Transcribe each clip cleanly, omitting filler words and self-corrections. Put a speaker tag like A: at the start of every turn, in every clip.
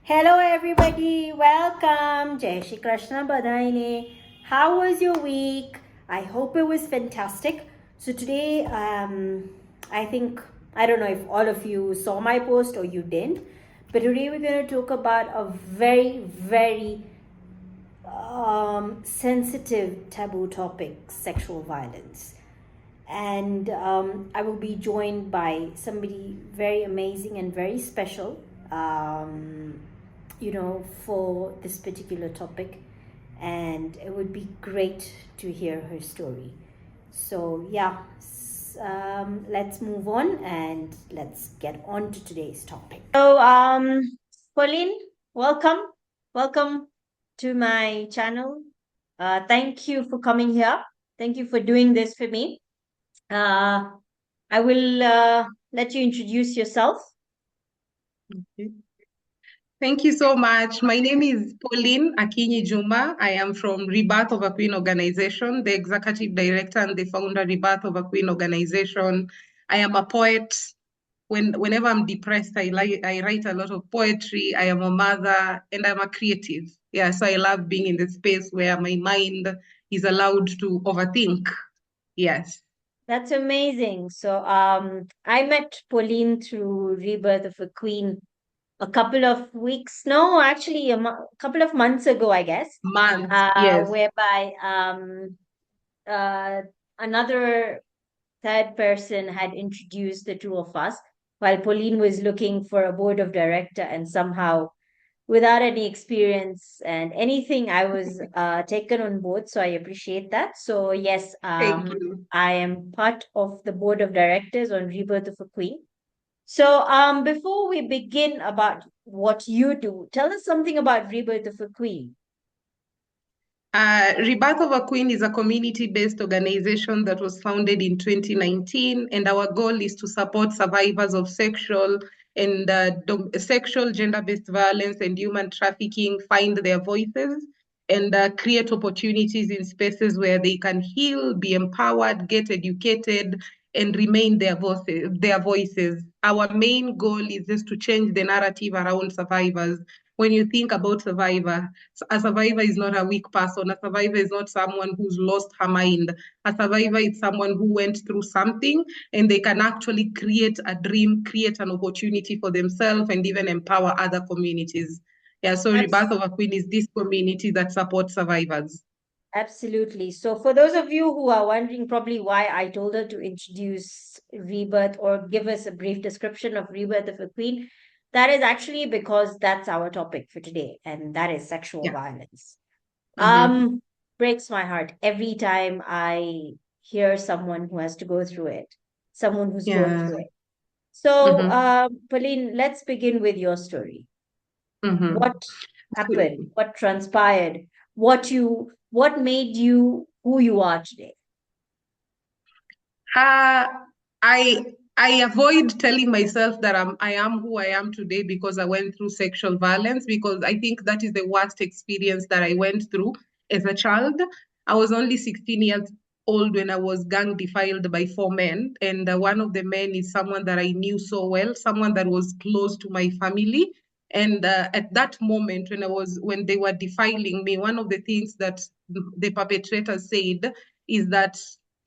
A: Hello, everybody. Welcome. Jai Shri Krishna Badaine. How was your week? I hope it was fantastic. So today, I think I don't know if all of you saw my post or you didn't, but today we're going to talk about a very, very sensitive taboo topic: sexual violence. And I will be joined by somebody very amazing and very special, for this particular topic. And it would be great to hear her story. So, yeah, let's move on and let's get on to today's topic. So, Pauline, welcome. Welcome to my channel. Thank you for coming here. Thank you for doing this for me. Uh, I will let you introduce yourself.
B: Okay. Thank you so much. My name is Pauline Akinyi Juma. I am from Rebirth of a Queen organization, the executive director and the founder Rebirth of a Queen organization. I am a poet. Whenever I'm depressed, I write a lot of poetry. I am a mother and I'm a creative. Yeah, so I love being in the space where my mind is allowed to overthink. Yes.
A: That's amazing. So, I met Pauline through Rebirth of a Queen a couple of weeks, no, actually, couple of months ago, I guess,
B: Months. Yes.
A: whereby uh, another third person had introduced the two of us while Pauline was looking for a board of director, and somehow without any experience and anything, I was taken on board. So I appreciate that. So yes,
B: Thank you.
A: I am part of the board of directors on Rebirth of a Queen. So before we begin about what you do, tell us something about Rebirth of a Queen.
B: Rebirth of a Queen is a community-based organization that was founded in 2019, and our goal is to support survivors of sexual, gender-based violence, and human trafficking find their voices and create opportunities in spaces where they can heal, be empowered, get educated, and remain their voices. Their voices. Our main goal is just to change the narrative around survivors. When you think about a survivor is not a weak person. A survivor is not someone who's lost her mind. A survivor is someone who went through something and they can actually create a dream, create an opportunity for themselves, and even empower other communities. Yeah, so Rebirth
A: Abs-
B: of a Queen is this community that supports survivors.
A: Absolutely. So, for those of you who are wondering probably why I told her to introduce Rebirth or give us a brief description of Rebirth of a Queen, that is actually because that's our topic for today, and that is sexual
B: Yeah.
A: violence.
B: Mm-hmm.
A: Um, Breaks my heart every time I hear someone who has to go through it, someone who's gone
B: Yeah.
A: through it. So,
B: Mm-hmm.
A: Pauline, let's begin with your story.
B: Mm-hmm.
A: What happened? What transpired? What made you who you are today?
B: Uh, I I avoid telling myself that I am who I am today because I went through sexual violence, because I think that is the worst experience that I went through as a child. I was only 16 years old when I was gang defiled by four men, and one of the men is someone that I knew so well, someone that was close to my family. And at that moment, when they were defiling me, one of the things that the perpetrators said is that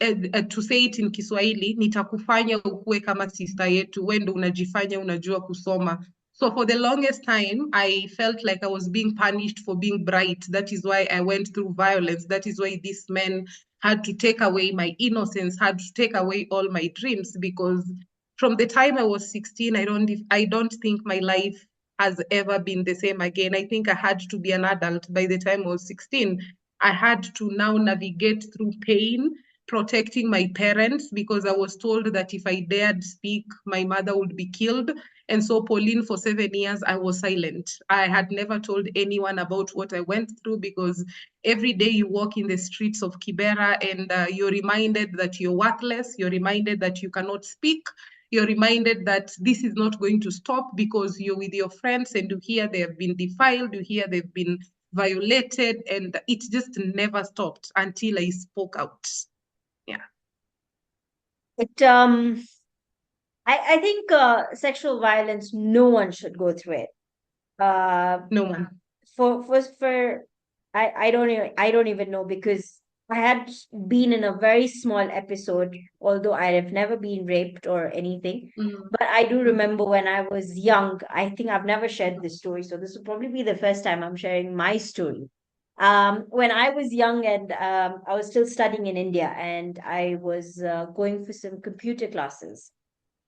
B: to say it in Kiswahili, nitakufanya ukue kama sister yetu, wewe ndo unajifanya unajua kusoma. So for the longest time, I felt like I was being punished for being bright. That is why I went through violence. That is why this man had to take away my innocence, had to take away all my dreams, because from the time I was 16, I don't think my life has ever been the same again. I think I had to be an adult by the time I was 16. I had to now navigate through pain, protecting my parents, because I was told that if I dared speak, my mother would be killed. And so, Pauline, for 7 years, I was silent. I had never told anyone about what I went through, because every day you walk in the streets of Kibera and you're reminded that you're worthless. You're reminded that you cannot speak. You're reminded that this is not going to stop because you're with your friends and you hear they have been defiled, you hear they've been violated, and it just never stopped until I spoke out. Yeah.
A: It I think sexual violence, no one should go through it. Uh,
B: No one.
A: for I don't even know, because I had been in a very small episode, although I have never been raped or anything.
B: Mm,
A: But I do
B: mm,
A: remember when I was young, I think I've never shared this story, so this will probably be the first time I'm sharing my story. When I was young, and I was still studying in India, and I was going for some computer classes.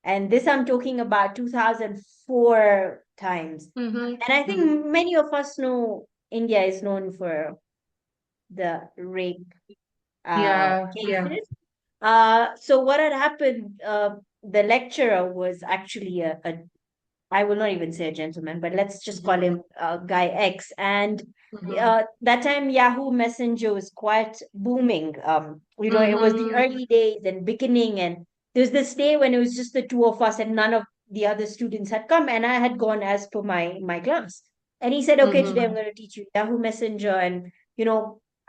A: And this I'm talking about 2004 times.
B: mm-hmm,
A: And I
B: mm-hmm.
A: think many of us know India is known for the rape
B: Yeah, yeah.
A: cases. So what had happened, the lecturer was actually a I will not even say a gentleman, but let's just call
B: Mm-hmm,
A: him Guy X. And
B: mm-hmm,
A: that time Yahoo Messenger was quite booming. It was the
B: mm-hmm,
A: early days and beginning, and there was this day when it was just the two of us, and none of the other students had come, and I had gone as per my class. And he said, "Okay, today I'm
B: mm-hmm.
A: going to teach you Yahoo Messenger." And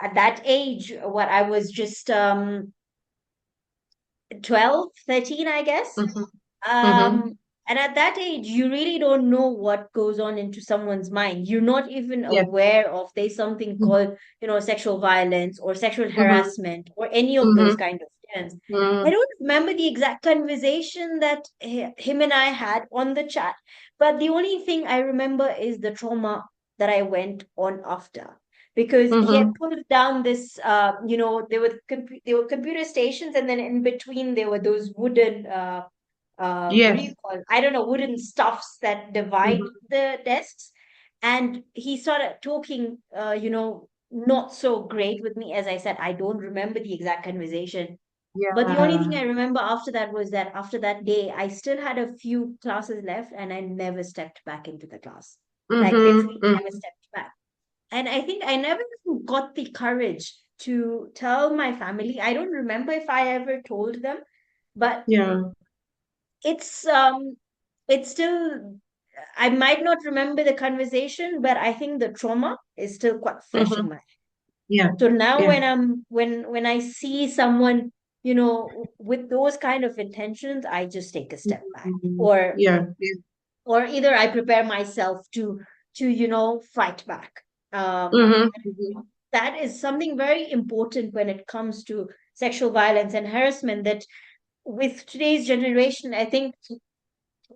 A: at that age, what I was just 12, 13, I guess.
B: Mm-hmm. Mm-hmm.
A: Um, and at that age, you really don't know what goes on into someone's mind. You're not even
B: Yeah.
A: aware of there's something called, sexual violence or sexual
B: Mm-hmm.
A: harassment or any of those
B: Mm-hmm.
A: kind of terms. I
B: Mm-hmm.
A: don't remember the exact conversation that him and I had on the chat, but the only thing I remember is the trauma that I went on after. Because he had
B: Mm-hmm.
A: pulled down this, there were computer stations, and then in between there were those wooden what do you
B: Yes.
A: call it? I don't know, wooden stuffs that divide
B: Mm-hmm.
A: the desks. And he started talking, not so great with me. As I said, I don't remember the exact conversation. But the only thing
B: Yeah.
A: I remember after that was that after that day, I still had a few classes left, and I never stepped back into the class. Like
B: Mm-hmm.
A: literally never
B: Mm-hmm.
A: stepped back. And I think I never even got the courage to tell my family. I don't remember if I ever told them, but
B: Yeah.
A: it's it's still, I might not remember the conversation, but I think the trauma is still quite fresh
B: Mm-hmm.
A: in my head.
B: Yeah.
A: So now
B: Yeah.
A: when I see someone, with those kind of intentions, I just take a step back.
B: Mm-hmm.
A: Or
B: Yeah. Yeah.
A: either I prepare myself to fight back.
B: Mm-hmm. Mm-hmm.
A: That is something very important when it comes to sexual violence and harassment, that with today's generation, I think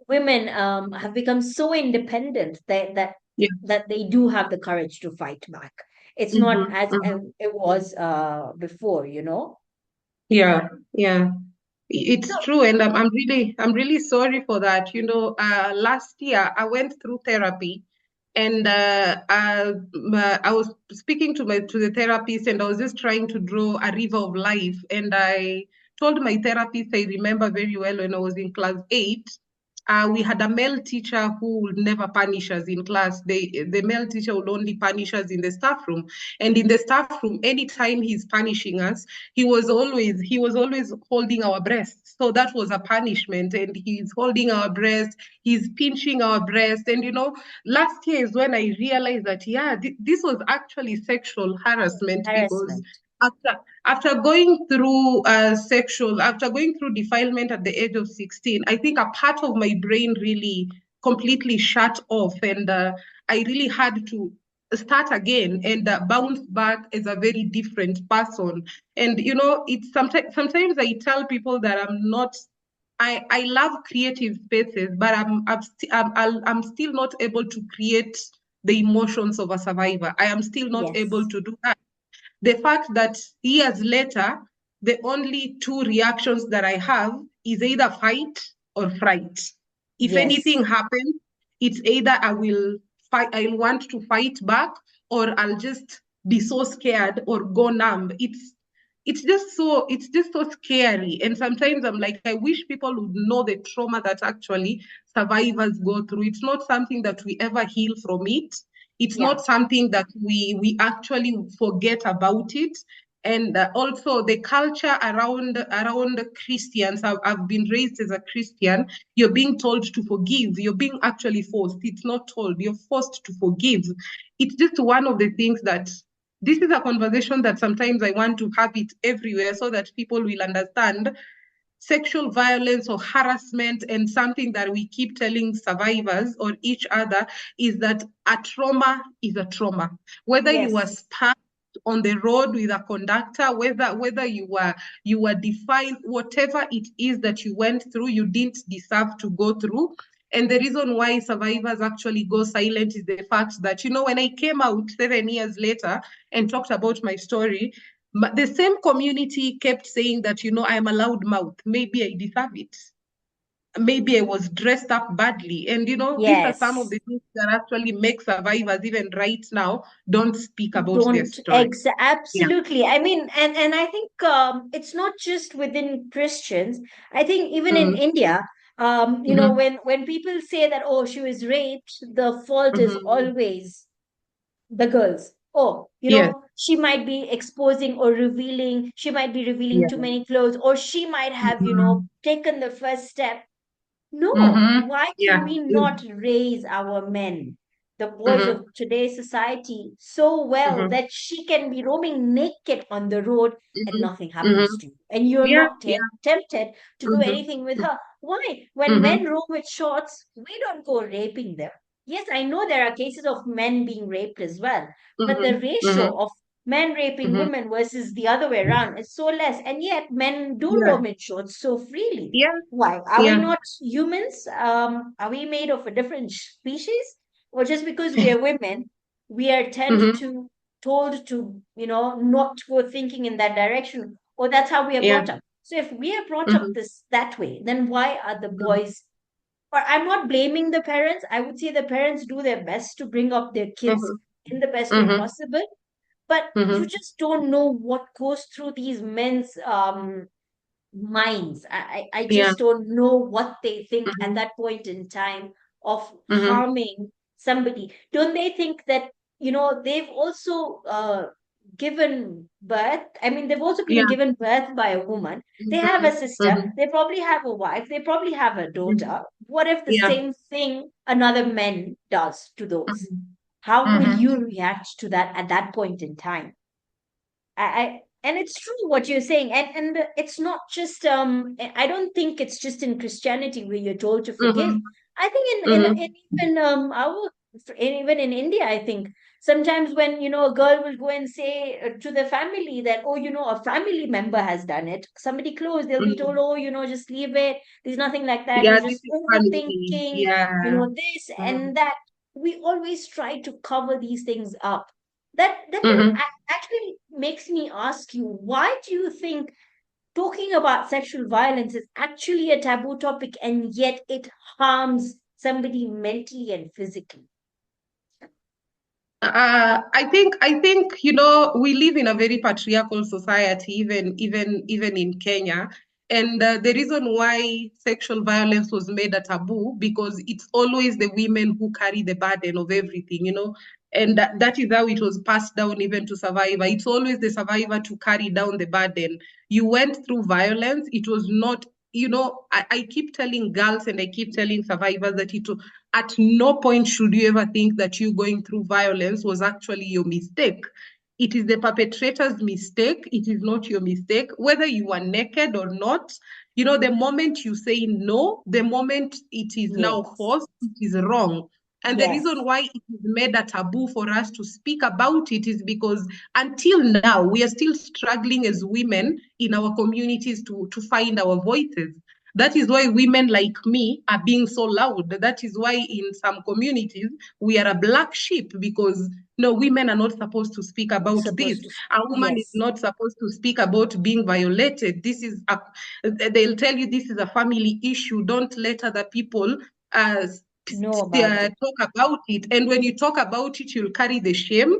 A: women have become so independent
B: Yeah.
A: that they do have the courage to fight back. It's not
B: Mm-hmm.
A: as
B: Mm-hmm.
A: it was before.
B: Yeah. Yeah. It's
A: So
B: true, and I'm really sorry for that. Last year I went through therapy, and I was speaking to the therapist, and I was just trying to draw a river of life, and I told my therapist I remember very well when I was in class 8. We had a male teacher who would never punish us in class. The male teacher would only punish us in the staff room. And in the staff room, anytime he's punishing us, he was always holding our breasts. So that was a punishment. And he's holding our breast, he's pinching our breast. And last year is when I realized that this was actually sexual harassment, because
A: harassment.
B: after after going through defilement at the age of 16, I think a part of my brain really completely shut off, and I really had to start again and bounce back as a very different person. And it's sometimes I tell people that I'm not. I love creative spaces, but I'm still not able to create the emotions of a survivor. I am still not able
A: Yes.
B: to do that. The fact that years later, the only two reactions that I have is either fight or fright. If anything
A: Yes.
B: happens, it's either I'll want to fight back, or I'll just be so scared or go numb. It's just so scary. And sometimes I'm like, I wish people would know the trauma that actually survivors go through. It's not something that we ever heal from it. It's
A: Yeah.
B: not something that we actually forget about it. And also the culture around Christians. I've been raised as a Christian. You're being told to forgive. You're being actually forced. It's not told. You're forced to forgive. It's just one of the things that this is a conversation that sometimes I want to have it everywhere, so that people will understand sexual violence or harassment, and something that we keep telling survivors or each other is that a trauma is a trauma. Whether you were
A: Yes.
B: sparked on the road with a conductor, whether you were defined, whatever it is that you went through, you didn't deserve to go through. And the reason why survivors actually go silent is the fact that, when I came out 7 years later and talked about my story, the same community kept saying that, I'm a loud mouth. Maybe I deserve it. Maybe I was dressed up badly. And, these are some of
A: Yes.
B: the things that actually make survivors, even right now, don't speak about their
A: Don't
B: story. Yeah.
A: absolutely. I mean, and I think it's not just within Christians. I think even in
B: Mm-hmm.
A: India,
B: Mm-hmm.
A: when people say that, oh, she was raped, the fault is
B: Mm-hmm.
A: always the girls. Oh,
B: Yes.
A: she might be exposing or revealing, she might be revealing
B: Yeah.
A: too many clothes, or she might have,
B: Mm-hmm.
A: taken the first step. No,
B: Mm-hmm.
A: why can
B: Yeah.
A: we not raise our men, the boys
B: Mm-hmm.
A: of today's society, so well
B: Mm-hmm.
A: that she can be roaming naked on the road and nothing
B: Mm-hmm.
A: happens
B: Mm-hmm.
A: to you? And you're
B: Yeah.
A: not
B: Yeah.
A: tempted to do
B: Mm-hmm.
A: anything with her. Why? When men
B: Mm-hmm.
A: roam with shorts, we don't go raping them. Yes, I know there are cases of men being raped as well, but the
B: Mm-hmm.
A: ratio
B: Mm-hmm.
A: of men raping
B: Mm-hmm.
A: women versus the other way around is so less, and yet men do
B: Yeah.
A: roam in shorts so freely.
B: Yeah.
A: Why? Are we
B: Yeah.
A: not humans? Are we made of a different species? Or just because we are women, we are
B: Mm-hmm.
A: told to, not go thinking in that direction, or that's how we are
B: Yeah.
A: brought up. So if we are brought up
B: Mm-hmm.
A: that way, then why are the boys? Or I'm not blaming the parents. I would say the parents do their best to bring up their kids
B: Mm-hmm.
A: in the best way
B: Mm-hmm.
A: possible, but you
B: Mm-hmm.
A: just don't know what goes through these men's minds. I
B: Yeah.
A: just don't know what they think at
B: Mm-hmm.
A: that point in time of
B: Mm-hmm.
A: harming somebody. Don't they think that, they've also given birth? I mean, they've also been
B: Yeah.
A: given birth by a woman. They have
B: Mm-hmm.
A: a sister,
B: Mm-hmm.
A: they probably have a wife, they probably have a
B: Mm-hmm.
A: daughter. What if the
B: Yeah.
A: same thing another man does to those?
B: Mm-hmm.
A: How will
B: Mm-hmm.
A: you react to that at that point in time? And it's true what you're saying, and it's not just I don't think it's just in Christianity where you're told to forgive.
B: Mm-hmm.
A: I think in
B: Mm-hmm.
A: even even in India, I think sometimes when a girl will go and say to the family that, oh, a family member has done it, somebody close, they'll be told,
B: Mm-hmm.
A: oh, just leave it, there's nothing like that,
B: Yeah,
A: you're
B: this
A: just
B: is funny.
A: overthinking,
B: Yeah.
A: this
B: Mm-hmm.
A: and that. We always try to cover these things up. That
B: Mm-hmm.
A: actually makes me ask you, why do you think talking about sexual violence is actually a taboo topic and yet it harms somebody mentally and physically?
B: I think we live in a very patriarchal society, even in Kenya, and the reason why sexual violence was made a taboo because it's always the women who carry the burden of everything, and that is how it was passed down even to survivor. It's always the survivor to carry down the burden. You went through violence. It was not. I keep telling girls and I keep telling survivors that at no point should you ever think that you going through violence was actually your mistake. It is the perpetrator's mistake. It is not your mistake. Whether you are naked or not, the moment you say no, the moment it is now
A: Yes.
B: forced, it is wrong. And the reason
A: Yes.
B: why it is made a taboo for us to speak about it is because until now, we are still struggling as women in our communities to find our voices. That is why women like me are being so loud. That is why in some communities we are a black sheep because no, women are not supposed to speak about this.
A: Supposed to.
B: A woman is
A: Yes.
B: not supposed to speak about being violated. They'll tell you this is a family issue. Don't let other people uh,
A: Know about it.
B: talk about it. And when you talk about it, you'll carry the shame.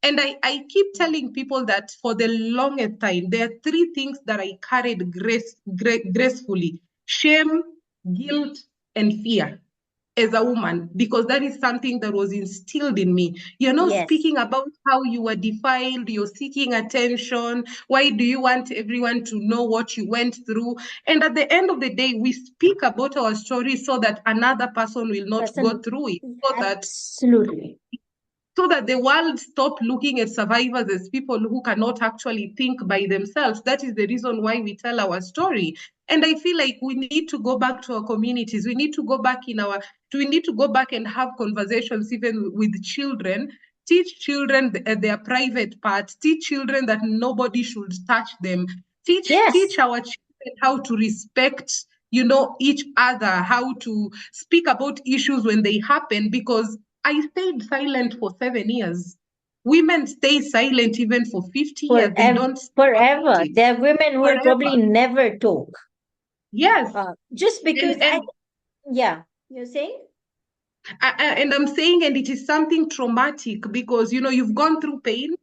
B: And I keep telling people that for the longest time, there are three things that I carried gracefully: shame, guilt, and fear as a woman, because that is something that was instilled in me. You're not
A: Yes.
B: speaking about how you were defiled, you're seeking attention. Why do you want everyone to know what you went through? And at the end of the day, we speak about our story so that another person will not go
A: Person.
B: through it, so that
A: Absolutely.
B: so that the world stop looking at survivors as people who cannot actually think by themselves. That is the reason why we tell our story. And I feel like we need to go back to our communities. We need to go back we need to go back and have conversations even with children. Teach children their private parts. Teach children that nobody should touch them.
A: Yes.
B: Teach our children how to respect, each other, how to speak about issues when they happen, because I stayed silent for 7 years. Women stay silent even for 50 years. They
A: Forever.
B: don't speak about
A: Forever.
B: it
A: There are women who will
B: forever.
A: probably never talk.
B: Yes.
A: Just because
B: And and
A: yeah, you're saying?
B: and I'm saying, and it is something traumatic because you've gone through pain,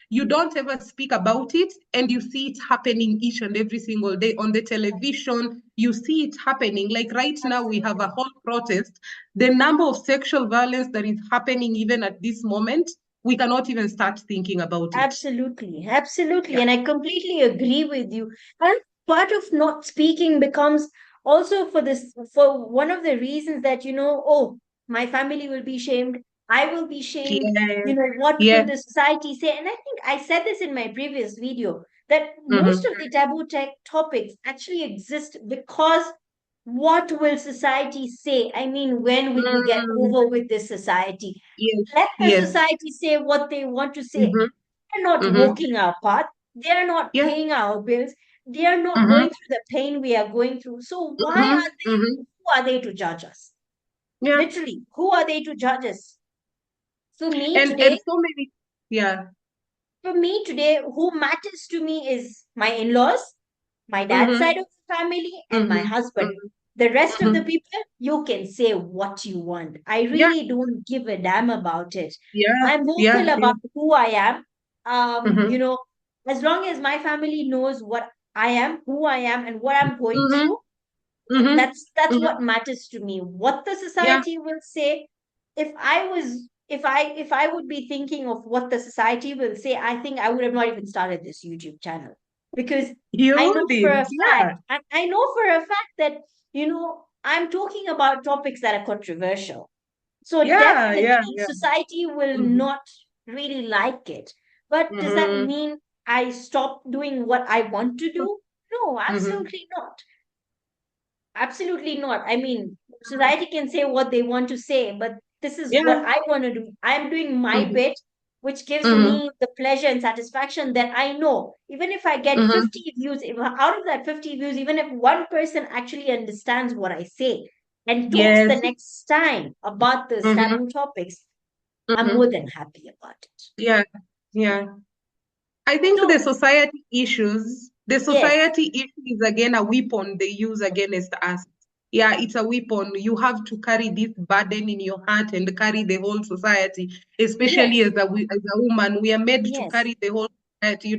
B: you don't ever speak about it, and you see it happening each and every single day on the television. You see it happening. Like right now, we have a
A: Absolutely.
B: whole protest. The number of sexual violence that is happening even at this moment, we cannot even start thinking about it.
A: Absolutely. Absolutely.
B: Yeah.
A: And I completely agree with you. And part of not speaking becomes also for one of the reasons that, oh, my family will be shamed. I will be shamed.
B: Yeah.
A: What will
B: Yeah.
A: the society say? And I think I said this in my previous video that most
B: Mm-hmm.
A: of the taboo tech topics actually exist because what will society say? I mean, when will we get
B: Mm.
A: over with this society?
B: Yes.
A: Let the
B: Yes.
A: society say what they want to say.
B: Mm-hmm.
A: They're not
B: Mm-hmm.
A: walking our path. They're not
B: Yeah.
A: paying our bills. They are not
B: Mm-hmm.
A: going through the pain we are going through. So
B: Mm-hmm. Mm-hmm.
A: who are they to judge us?
B: Yeah.
A: Literally, who are they to judge us? So me
B: And
A: today,
B: so many. Yeah.
A: for me today, who matters to me is my in-laws, my dad's
B: Mm-hmm.
A: side of the family, and my
B: Mm-hmm.
A: husband. The rest of the
B: Mm-hmm.
A: people, you can say what you want. I
B: Yeah.
A: really don't give a damn about it.
B: Yeah.
A: I'm
B: Yeah.
A: vocal
B: Yeah.
A: about who I am.
B: Mm-hmm.
A: As long as my family knows what I am, who I am, and what I'm going
B: Mm-hmm.
A: through,
B: Mm-hmm.
A: that's
B: Mm-hmm.
A: what matters to me. What the
B: Yeah.
A: society will say, if I would be thinking of what the society will say, I think I would have not even started this YouTube channel. Because I
B: You
A: know for
B: did.
A: a fact,
B: Yeah.
A: I know for a fact that, I'm talking about topics that are controversial. So
B: Yeah.
A: definitely
B: Yeah. Yeah.
A: society will
B: Mm-hmm.
A: not really like it. But does that
B: Mm-hmm.
A: mean I stop doing what I want to do? No,
B: Mm-hmm.
A: absolutely not. Absolutely not. I mean, society can say what they want to say, but this is what
B: Yeah.
A: I want to do. I'm doing my
B: Mm-hmm.
A: bit, which gives
B: Mm-hmm.
A: me the pleasure and satisfaction that I know, even if I get
B: Mm-hmm.
A: 50 views, if out of that 50 views, even if one person actually understands what I say and talks the
B: Yes.
A: next time about those
B: Mm-hmm.
A: taboo topics, I'm more
B: Mm-hmm.
A: than happy about it.
B: Yeah. Yeah. I think
A: So,
B: the
A: yes,
B: society issue is again a weapon they use against us. Yeah, it's a weapon. You have to carry this burden in your heart and carry the whole society, especially
A: yes,
B: as a woman. We are made to
A: yes,
B: carry the whole society.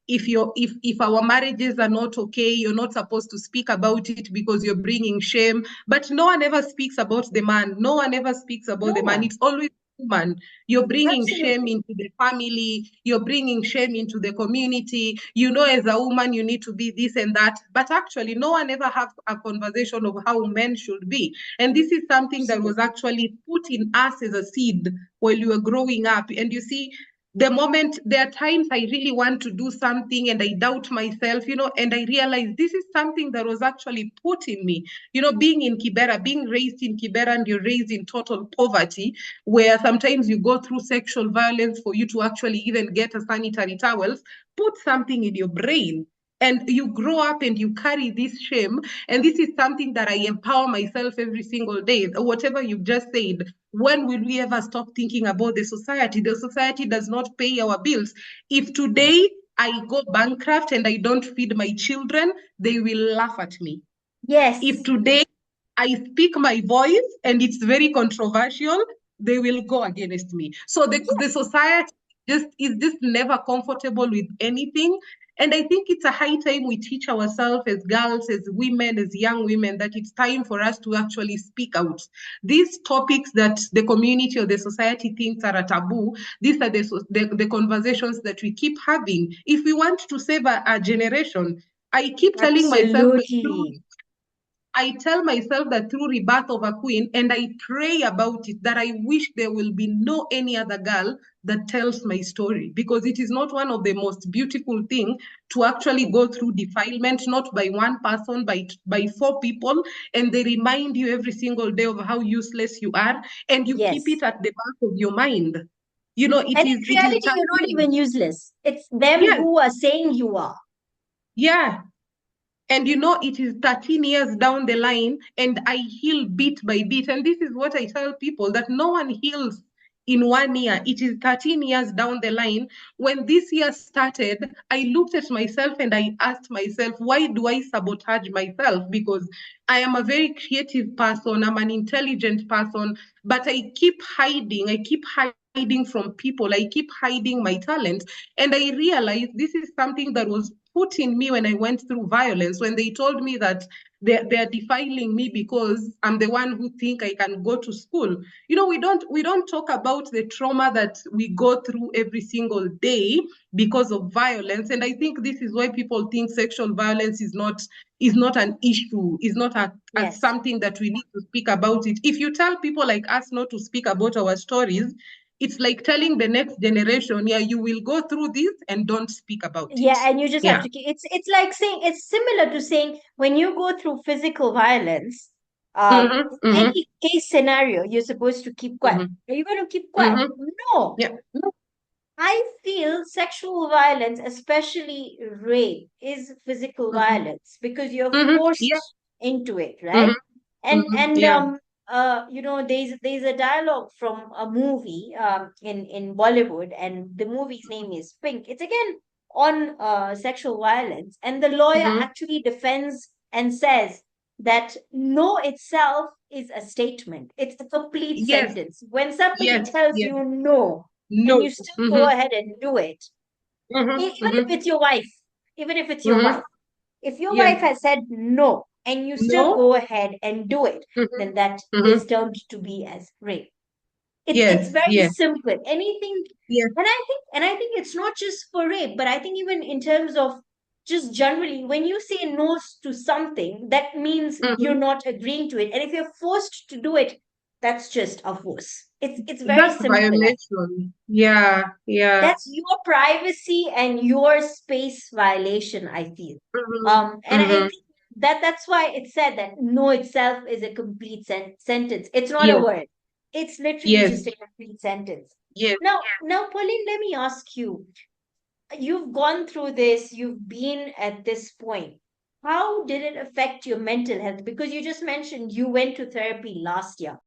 B: If our marriages are not okay, you're not supposed to speak about it because you're bringing shame. But no one ever speaks about the man. No one ever speaks about
A: no
B: the man.
A: one.
B: It's always the woman. You're bringing shame
A: Absolutely.
B: into the family, you're bringing shame into the community. As a woman, you need to be this and that. But actually, no one ever have a conversation of how men should be. And this is something that was
A: Absolutely.
B: actually put in us as a seed while you were growing up. And you see, the moment there are times I really want to do something and I doubt myself, and I realize this is something that was actually put in me. Being in Kibera, being raised in Kibera, and you're raised in total poverty, where sometimes you go through sexual violence for you to actually even get a sanitary towels, put something in your brain. And you grow up and you carry this shame. And this is something that I empower myself every single day. Whatever you've just said, when will we ever stop thinking about the society? The society does not pay our bills. If today I go bankrupt and I don't feed my children, they will laugh at me. If
A: Yes.
B: today I speak my voice and it's very controversial, they will go against me. So the
A: Yes.
B: society is just never comfortable with anything. And I think it's a high time we teach ourselves as girls, as women, as young women, that it's time for us to actually speak out. These topics that the community or the society thinks are a taboo, these are the conversations that we keep having. If we want to save a generation, I keep telling myself,
A: Absolutely.
B: I tell myself that through Rebirth of a Queen, and I pray about it, that I wish there will be no any other girl that tells my story, because it is not one of the most beautiful thing to actually go through defilement, not by one person, by four people, and they remind you every single day of how useless you are, and you keep
A: Yes.
B: it at the back of your mind. You know,
A: And in
B: it is
A: reality,
B: that
A: you're not
B: thing.
A: even useless. It's them
B: Yes,
A: who are saying you are.
B: yeah. And you know, it is 13 years down the line, and I heal bit by bit. And this is what I tell people, that no one heals in 1 year. It is 13 years down the line. When this year started, I looked at myself and I asked myself, why do I sabotage myself? Because I am a very creative person, I'm an intelligent person, but I keep hiding. I keep hiding from people. I keep hiding my talent. And I realized this is something that was put in me when I went through violence, when they told me that they're defiling me because I'm the one who think I can go to school. You know, we don't talk about the trauma that we go through every single day because of violence. And I think this is why people think sexual violence is not an issue, is not a
A: Yes.
B: something that we need to speak about it. If you tell people like us not to speak about our stories, it's like telling the next generation, yeah, you will go through this and don't speak about it.
A: Yeah, and you just have
B: Yeah.
A: to keep, it's like saying, it's similar to saying, when you go through physical violence,
B: Mm-hmm,
A: in
B: mm-hmm,
A: any case scenario, you're supposed to keep quiet.
B: mm-hmm,
A: Are you going to keep quiet?
B: mm-hmm.
A: No.
B: Yeah. No.
A: I feel sexual violence, especially rape, is physical
B: Mm-hmm,
A: violence because you're
B: mm-hmm. Yeah.
A: forced into it,
B: Mm-hmm,
A: right? And
B: mm-hmm.
A: and
B: Yeah.
A: you know, there's a dialogue from a movie in Bollywood, and the movie's name is Pink. It's again on sexual violence, and the lawyer
B: Mm-hmm.
A: actually defends and says that no itself is a statement. It's a complete
B: Yes.
A: sentence. When somebody
B: Yes.
A: tells
B: Yes.
A: you no, and
B: No.
A: you still go
B: Mm-hmm,
A: ahead and do it,
B: mm-hmm,
A: even if
B: mm-hmm,
A: it's your wife, even if it's your
B: mm-hmm.
A: wife, if your wife
B: Yes.
A: has said no and you still
B: No.
A: go ahead and do it,
B: Mm-hmm,
A: then that
B: mm-hmm.
A: is termed to be as rape. It's
B: Yes.
A: very
B: Yes.
A: simple. Anything,
B: Yes.
A: and I think it's not just for rape, but I think even in terms of just generally, when you say no to something, that means you're
B: Mm-hmm.
A: not agreeing to it. And if you're forced to do it, that's just a force. It's very
B: That's
A: simple.
B: violation. Yeah. Yeah.
A: That's your privacy and your space violation, I feel.
B: Mm-hmm,
A: And I
B: mm-hmm.
A: think that's why it said that no itself is a complete sentence. It's not a
B: Yes.
A: word. It's literally
B: Yes.
A: just a complete sentence.
B: Yes.
A: Now, Pauline, let me ask you. You've gone through this, you've been at this point. How did it affect your mental health? Because you just mentioned you went to therapy last year.